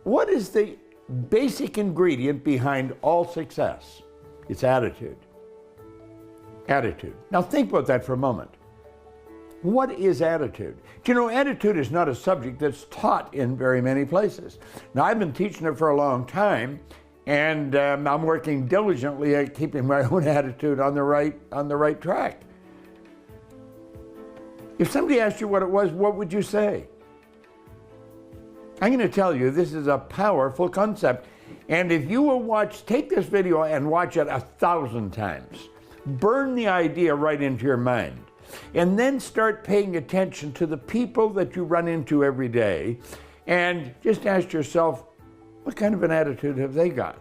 What is the basic ingredient behind all success? It's attitude. Attitude. Now think about that for a moment. What is attitude? Do you know, attitude is not a subject that's taught in very many places. Now, I've been teaching it for a long time, and I'm working diligently at keeping my own attitude on the right track. If somebody asked you what it was, what would you say? I'm going to tell you, this is a powerful concept. And if you will take this video and watch it 1,000 times, burn the idea right into your mind, and then start paying attention to the people that you run into every day, and just ask yourself, what kind of an attitude have they got?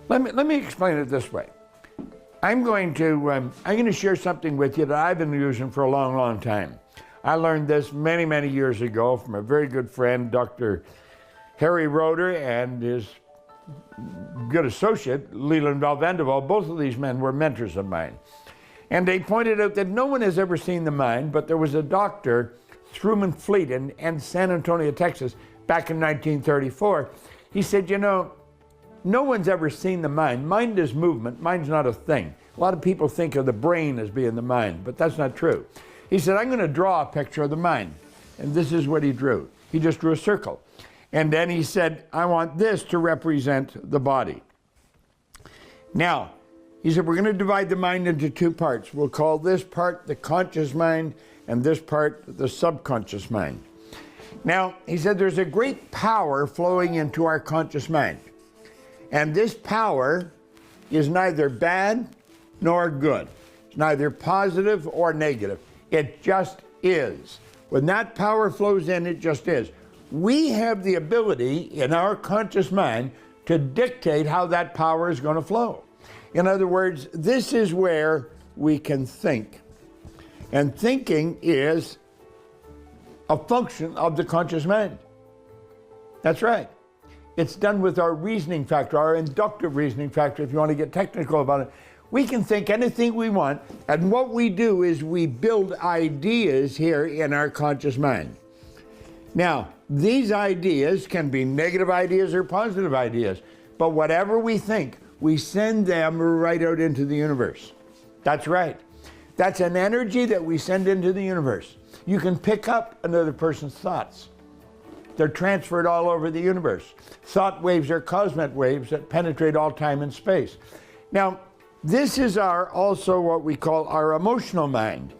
Let me explain it this way. I'm going to share something with you that I've been using for a long, long time. I learned this many, many years ago from a very good friend, Dr. Harry Roeder, and his good associate, Leland Valvendeval. Both of these men were mentors of mine. And they pointed out that no one has ever seen the mind, but there was a doctor, Truman Fleet, in San Antonio, Texas, back in 1934. He said, you know, no one's ever seen the mind. Mind is movement. Mind's not a thing. A lot of people think of the brain as being the mind, but that's not true. He said, I'm going to draw a picture of the mind. And this is what he drew. He just drew a circle. And then he said, I want this to represent the body. Now, he said, we're going to divide the mind into two parts. We'll call this part the conscious mind and this part the subconscious mind. Now, he said, there's a great power flowing into our conscious mind. And this power is neither bad nor good. It's neither positive or negative. It just is. When that power flows in, it just is. We have the ability in our conscious mind to dictate how that power is going to flow. In other words, this is where we can think. And thinking is a function of the conscious mind. That's right. It's done with our reasoning factor, our inductive reasoning factor, if you want to get technical about it. We can think anything we want, and what we do is we build ideas here in our conscious mind. Now, these ideas can be negative ideas or positive ideas, but whatever we think, we send them right out into the universe. That's right. That's an energy that we send into the universe. You can pick up another person's thoughts. They're transferred all over the universe. Thought waves are cosmic waves that penetrate all time and space. Now, this is also what we call our emotional mind.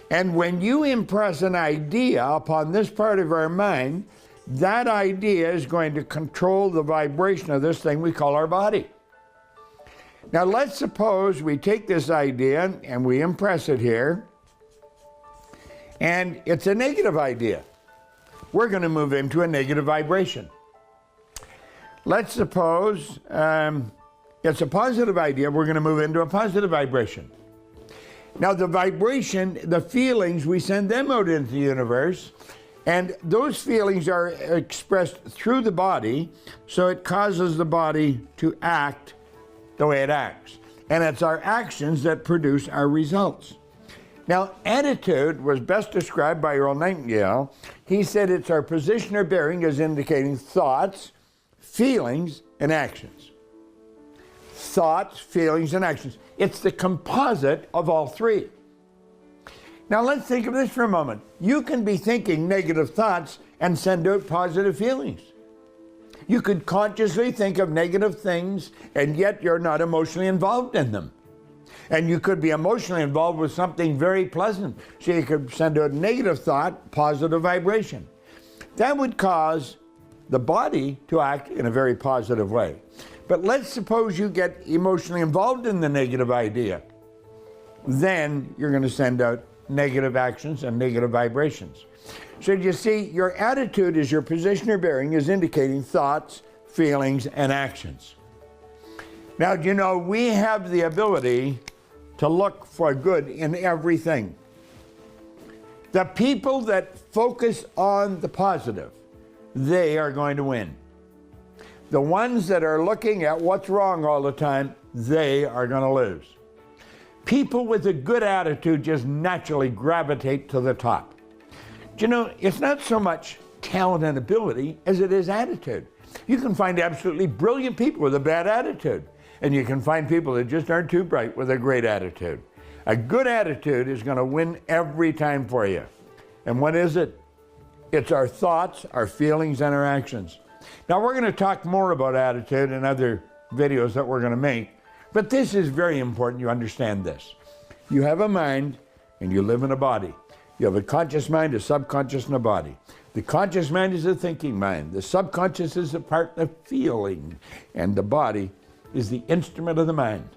And when you impress an idea upon this part of our mind, that idea is going to control the vibration of this thing we call our body. Now, let's suppose we take this idea and we impress it here, and it's a negative idea. We're going to move into a negative vibration. Let's suppose it's a positive idea. We're going to move into a positive vibration. Now, the vibration, the feelings, we send them out into the universe, and those feelings are expressed through the body, so it causes the body to act the way it acts. And it's our actions that produce our results. Now, attitude was best described by Earl Nightingale. He said it's our position or bearing as indicating thoughts, feelings, and actions. Thoughts, feelings, and actions. It's the composite of all three. Now, let's think of this for a moment. You can be thinking negative thoughts and send out positive feelings. You could consciously think of negative things, and yet you're not emotionally involved in them. And you could be emotionally involved with something very pleasant. So you could send out a negative thought, positive vibration. That would cause the body to act in a very positive way. But let's suppose you get emotionally involved in the negative idea. Then you're going to send out negative actions and negative vibrations. So you see, your attitude is your position or bearing is indicating thoughts, feelings, and actions. Now, you know, we have the ability to look for good in everything. The people that focus on the positive, they are going to win. The ones that are looking at what's wrong all the time, they are going to lose. People with a good attitude just naturally gravitate to the top. You know, it's not so much talent and ability as it is attitude. You can find absolutely brilliant people with a bad attitude, and you can find people that just aren't too bright with a great attitude. A good attitude is going to win every time for you. And what is it? It's our thoughts, our feelings, and our actions. Now, we're going to talk more about attitude in other videos that we're going to make, but this is very important you understand this. You have a mind and you live in a body. You have a conscious mind, a subconscious, and a body. The conscious mind is a thinking mind. The subconscious is a part of feeling, and the body is the instrument of the mind.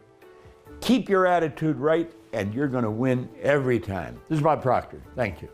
Keep your attitude right, and you're going to win every time. This is Bob Proctor. Thank you.